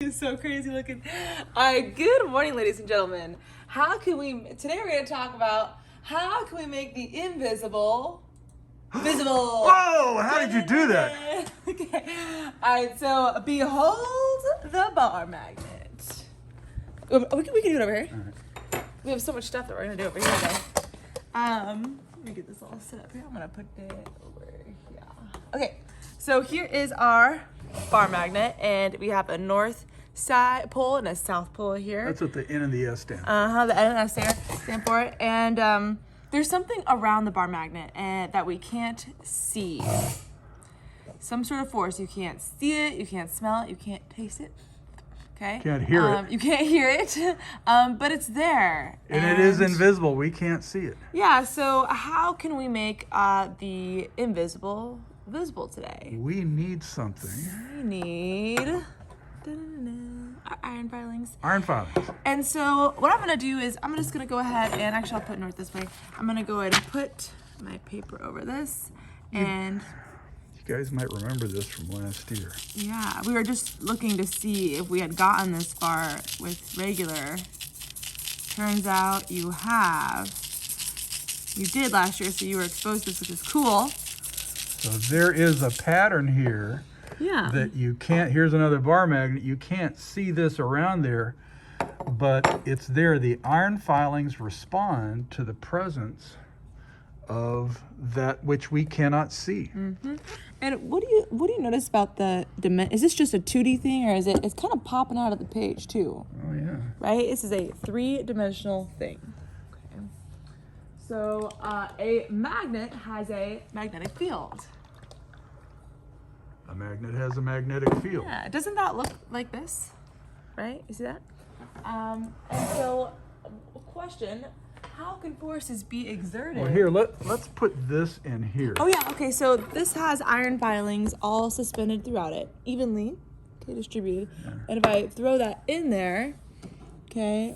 He's so crazy looking. All right, good morning, ladies and gentlemen. Today we're going to talk about how can we make the invisible visible. Whoa, how did you do that? Okay. All right, so behold the bar magnet. We can do it over here. All right. We have so much stuff that we're going to do over here today. Let me get this all set up here. I'm going to put it over here. Okay, so here is our bar magnet, and we have a north side pole and a south pole here. That's what the N and the S stand for. The N and S stand for it. And there's something around the bar magnet that we can't see. Some sort of force. You can't see it, you can't smell it, you can't taste it. Okay? Can't hear it. You can't hear it, but it's there. And it is invisible. We can't see it. Yeah, so how can we make the invisible visible today? We need something. We need our iron filings. Iron filings. And so what I'm gonna do is I'm just gonna go ahead and actually I'll put north this way. I'm gonna go ahead and put my paper over this. And you guys might remember this from last year. yeah, we were just looking to see if we had gotten this far with regular. Turns out you have. You did last year, so you were exposed to this, which is cool. So there is a pattern here. Yeah. That you can't, here's another bar magnet. You can't see this around there, but it's there. The iron filings respond to the presence of that which we cannot see. Mm-hmm. And what do you notice about the dimension? Is this just a 2D thing, or is it's kind of popping out of the page too? Oh yeah. Right? This is a 3-dimensional thing. Okay. So a magnet has a magnetic field. A magnet has a magnetic field. Yeah, doesn't that look like this? Right? You see that? And so, question, how can forces be exerted? Well, here, let's put this in here. Oh yeah, okay, so this has iron filings all suspended throughout it, evenly, okay, distributed. Yeah. And if I throw that in there, okay,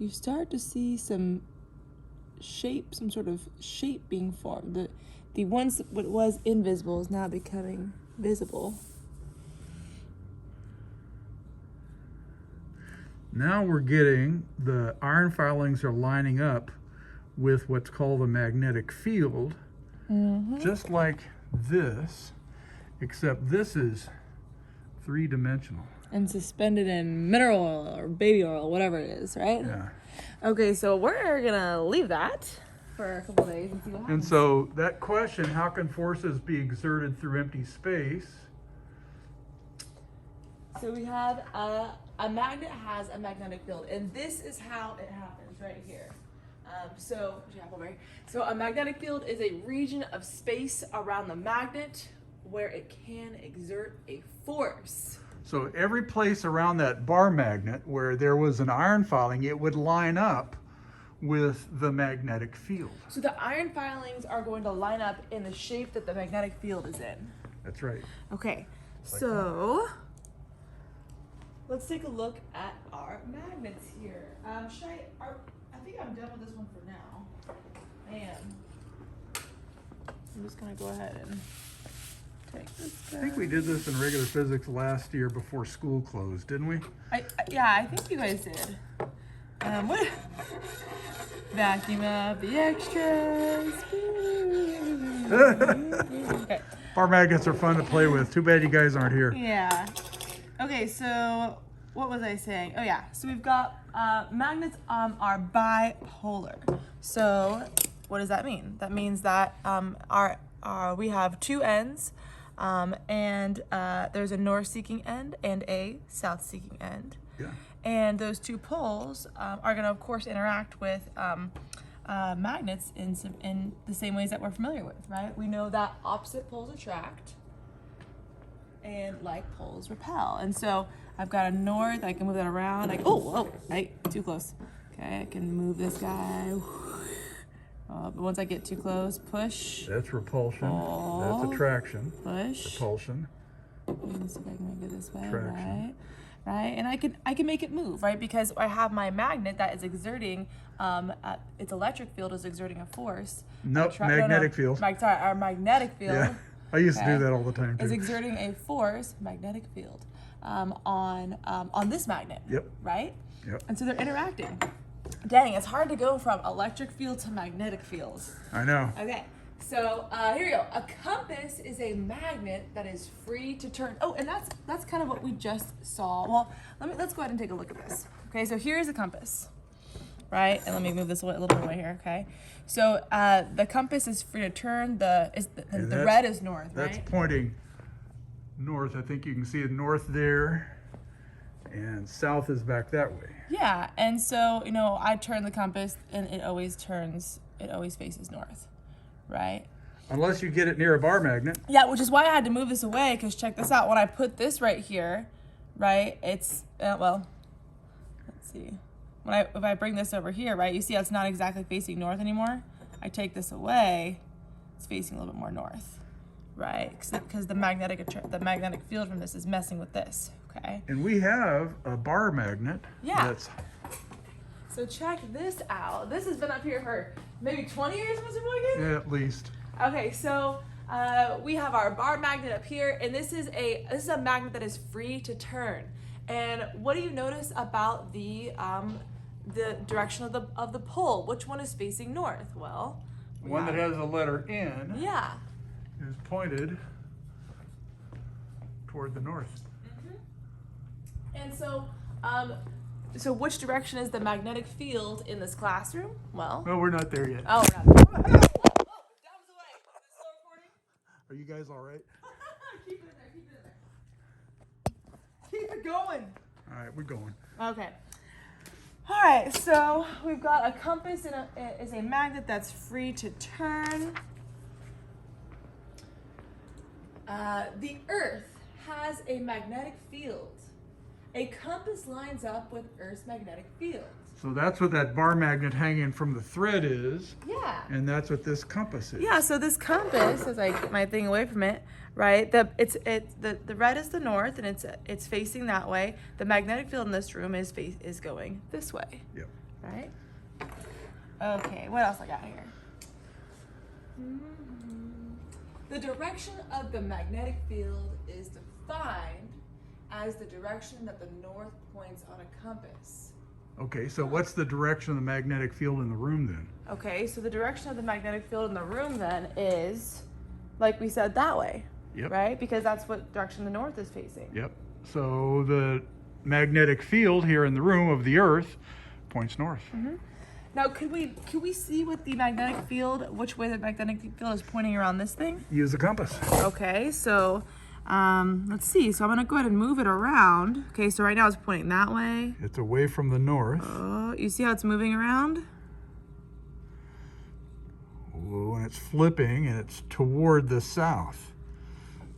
you start to see some shape, some sort of shape being formed. The ones what was invisible is now becoming visible. Now we're getting the iron filings are lining up with what's called a magnetic field, just like this, except this is 3-dimensional. And suspended in mineral oil or baby oil, whatever it is, right? Yeah. Okay, so we're gonna leave that for a couple of days and see what happens. And so that question, how can forces be exerted through empty space? So we have a magnet has a magnetic field, and this is how it happens right here. So a magnetic field is a region of space around the magnet where it can exert a force. So every place around that bar magnet where there was an iron filing, it would line up with the magnetic field. So the iron filings are going to line up in the shape that the magnetic field is in. That's right. Okay, so let's take a look at our magnets here. I think I'm done with this one for now. I am. I'm just gonna go ahead and take this back. I think we did this in regular physics last year before school closed, didn't we? Yeah, I think you guys did. What? Vacuum up the extras. Okay. Bar magnets are fun to play with. Too bad you guys aren't here. Yeah. Okay, so what was I saying? Oh yeah, so we've got magnets are bipolar. So what does that mean? That means that we have two ends, and there's a north-seeking end and a south-seeking end. Yeah. And those two poles are going to, of course, interact with magnets in the same ways that we're familiar with, right? We know that opposite poles attract and like poles repel. And so I've got a north, I can move that around. Hey, too close. Okay, I can move this guy. But once I get too close, push. That's repulsion. Pull, that's attraction. Push. Repulsion. Let me see if I can make it this way, Attraction. right? And I can make it move, right? Because I have my magnet that is exerting, its electric field is exerting a force. Nope, magnetic field. Our magnetic field. Yeah. I used to okay, do that all the time is too. exerting a force, magnetic field, on this magnet. Yep. Right? Yep. And so they're interacting. Dang, it's hard to go from electric field to magnetic fields. I know. Okay, so here we go. A compass is a magnet that is free to turn. Oh, and that's kind of what we just saw. Well, let's go ahead and take a look at this. Okay, so here's a compass, right? And let me move this a little bit away here. Okay, so the compass is free to turn. The red is north, right? That's pointing north. I think you can see it north there, and south is back that way. Yeah, and so I turn the compass, and it always faces north, right? Unless you get it near a bar magnet. Yeah, which is why I had to move this away, because check this out. When I put this right here, right, it's, well, let's see. If I bring this over here, right, you see how it's not exactly facing north anymore? I take this away, it's facing a little bit more north, right? Because the magnetic field from this is messing with this, okay? And we have a bar magnet. Yeah. That's, So check this out. This has been up here for maybe 20 years, Mr. Boykin? yeah, at least. Okay, so we have our bar magnet up here, and this is a magnet that is free to turn. And what do you notice about the direction of the pole? Which one is facing north? Well, One that has a letter N yeah. is pointed toward the north. And so, so which direction is the magnetic field in this classroom? Well, Well, we're not there yet. oh, we're not. Whoa, that was away. Is it still recording? Are you guys all right? Keep it in there. Keep it in there. Keep it going. All right, we're going. Okay. All right, so we've got a compass is a magnet that's free to turn. The Earth has a magnetic field. A compass lines up with Earth's magnetic field. So that's what that bar magnet hanging from the thread is, Yeah. and that's what this compass is. Yeah, so this compass, as I get my thing away from it, right? The red is the north, and it's facing that way. The magnetic field in this room is going this way. Yep. Right? Okay, what else I got here? The direction of the magnetic field is defined as the direction that the north points on a compass. Okay, so what's the direction of the magnetic field in the room then? Okay, so the direction of the magnetic field in the room then is, like we said, that way. Yep. Right? Because that's what direction the north is facing. Yep. So the magnetic field here in the room of the Earth points north. Now, could we see what the magnetic field, which way the magnetic field is pointing around this thing? Use a compass. Okay, so let's see. So I'm gonna go ahead and move it around. Okay, so right now it's pointing that way. It's away from the north. Oh, you see how it's moving around? Whoa, and it's flipping, and it's toward the south.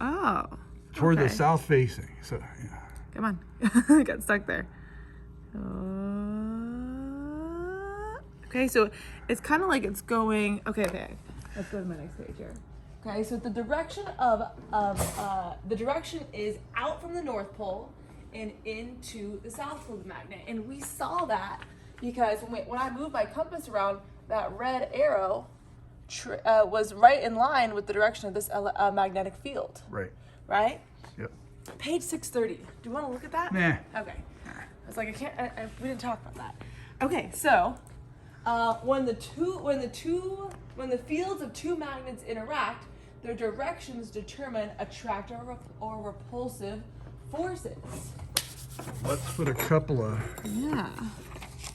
Oh. Toward the okay. south facing. So, yeah. Come on. Got stuck there. Okay, so it's kind of like it's going. Okay. Let's go to my next page here. Okay, so the direction the direction is out from the North Pole and into the South Pole of the magnet, and we saw that because when I moved my compass around, that red arrow was right in line with the direction of this magnetic field. Right. Right? Yep. Page 630. Do you want to look at that? Nah. Okay. I was like, we didn't talk about that. Okay, so when the fields of two magnets interact, their directions determine attractive or repulsive forces. Let's put a couple of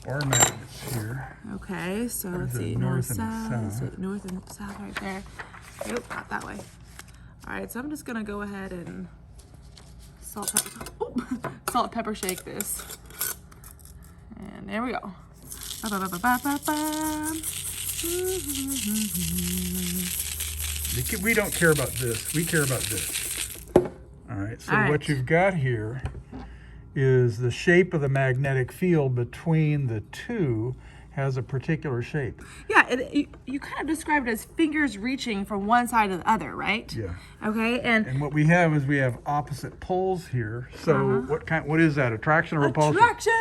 bar magnets here. Okay, so let's the see, north and the south. south? So north and south right there. Nope, not that way. All right, so I'm just gonna go ahead and salt, pepper shake this. And there we go. We don't care about this. We care about this. All right, so All right. what you've got here is the shape of the magnetic field between the two has a particular shape. Yeah, you kind of described it as fingers reaching from one side to the other, right? Yeah. Okay, and And what we have is we have opposite poles here. So what is that? Attraction or repulsion? attraction.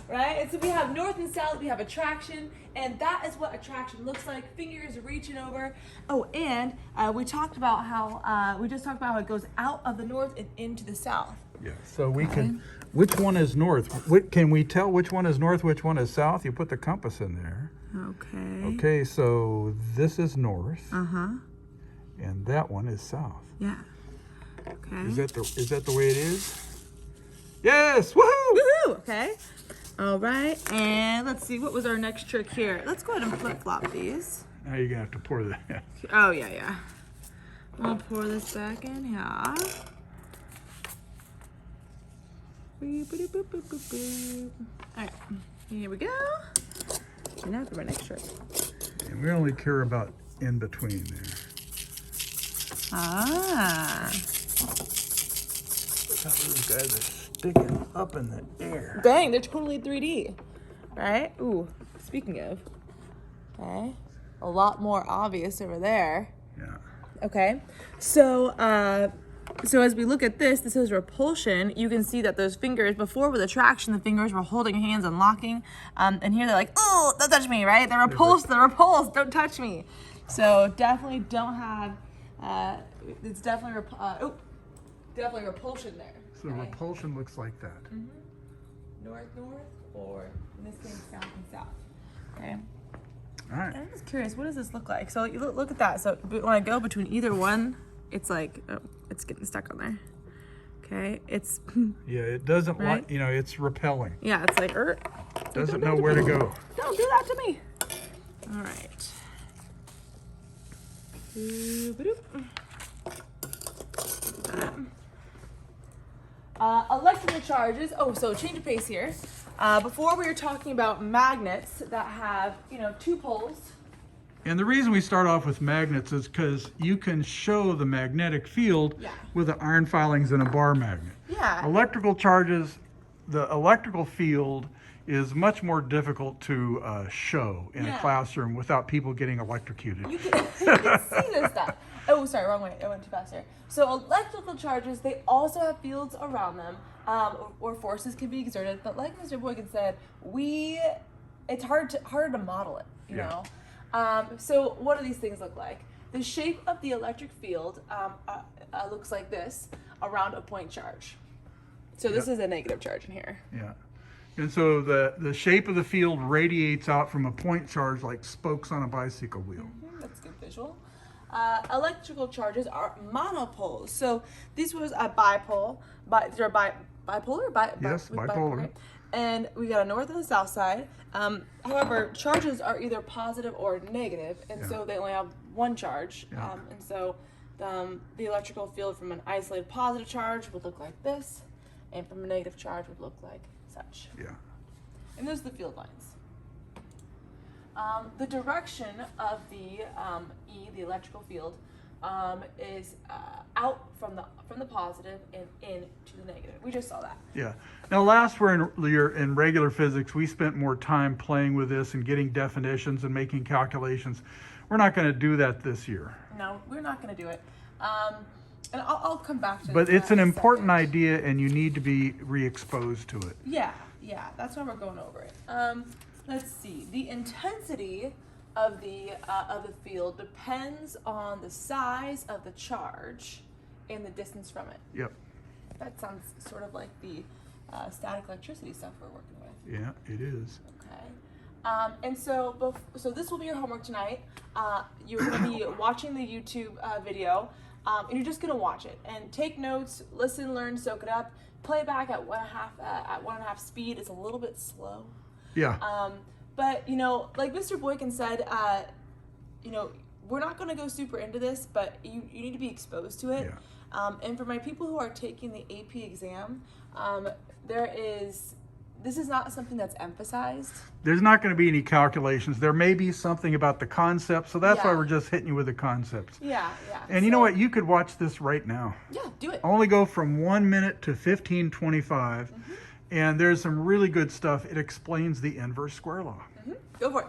right? And so we have north and south, we have attraction, and that is what attraction looks like. Fingers reaching over. Oh, and we talked about how, we just talked about how it goes out of the north and into the south. Yeah, so we can, which one is north? Can we tell which one is north, which one is south? You put the compass in there. Okay. Okay, so this is north. Uh-huh. And that one is south. Yeah. Okay. Is that the way it is? Yes! Woohoo! Woohoo! Okay. All right, and let's see, what was our next trick here? Let's go ahead and flip-flop these. Now you're gonna have to pour that. Oh, yeah. I'll pour this back in here. Boop, boop, boop, boop, boop. All right, here we go. And now for my next trick. And we only care about in between there. Ah. Look how those guys are sticking up in the air. Dang, they're totally 3D, right? Ooh, speaking of, okay, a lot more obvious over there. Yeah. Okay, so so as we look at this, this is repulsion. You can see that those fingers, before with attraction, the fingers were holding hands and locking. And here they're like, oh, don't touch me, right? They're repulsed, don't touch me. So definitely don't have, it's definitely, definitely repulsion there. So repulsion looks like that. Mm-hmm. North, or in this case, south and south. Okay. All right. I'm just curious, what does this look like? So you look at that. So when I go between either one, it's like, oh, it's getting stuck on there. Okay, it's. Yeah, it doesn't right? like, it's repelling. Yeah, it's like, Doesn't know where to go. Don't do that to me. All right. Electrical charges. Oh, so change of pace here. Before we were talking about magnets that have, 2 poles. And the reason we start off with magnets is because you can show the magnetic field with the iron filings and a bar magnet. Yeah. Electrical charges, the electrical field is much more difficult to show in a classroom without people getting electrocuted. You can see this stuff. Oh, sorry, wrong way. I went too fast here. So electrical charges, they also have fields around them, or forces can be exerted. But like Mr. Boykin said, it's harder to model it, you know. So what do these things look like? The shape of the electric field looks like this around a point charge. So this is a negative charge in here. Yeah. And so the shape of the field radiates out from a point charge like spokes on a bicycle wheel. Mm-hmm, that's a good visual. Electrical charges are monopoles. So this was a bipole. They're bipolar? Yes, bipolar. Right? And we got a north and a south side. However, charges are either positive or negative, and so they only have one charge. And so the electrical field from an isolated positive charge would look like this, and from a negative charge would look like such. Yeah. And those are the field lines. The direction of the the electrical field, is out from the positive and in to the negative. We just saw that. Yeah. Now, last year in regular physics, we spent more time playing with this and getting definitions and making calculations. We're not going to do that this year. No, we're not going to do it. And I'll come back to. But it's an important idea, and you need to be re-exposed to it. Yeah, that's why we're going over it. Let's see. The intensity of the field depends on the size of the charge and the distance from it. Yep. That sounds sort of like the static electricity stuff we're working with. Yeah, it is. Okay. And so this will be your homework tonight. You're going to be watching the YouTube video, and you're just going to watch it and take notes, listen, learn, soak it up. Play back at 1.5 speed. It's a little bit slow. Yeah. But like Mr. Boykin said, we're not going to go super into this, but you need to be exposed to it. Yeah. And for my people who are taking the AP exam, this is not something that's emphasized. There's not going to be any calculations. There may be something about the concept, so that's why we're just hitting you with the concepts. Yeah. And you know what? You could watch this right now. Yeah, do it. Only go from 1 minute to 15:25, and there's some really good stuff. It explains the inverse square law. Go for it.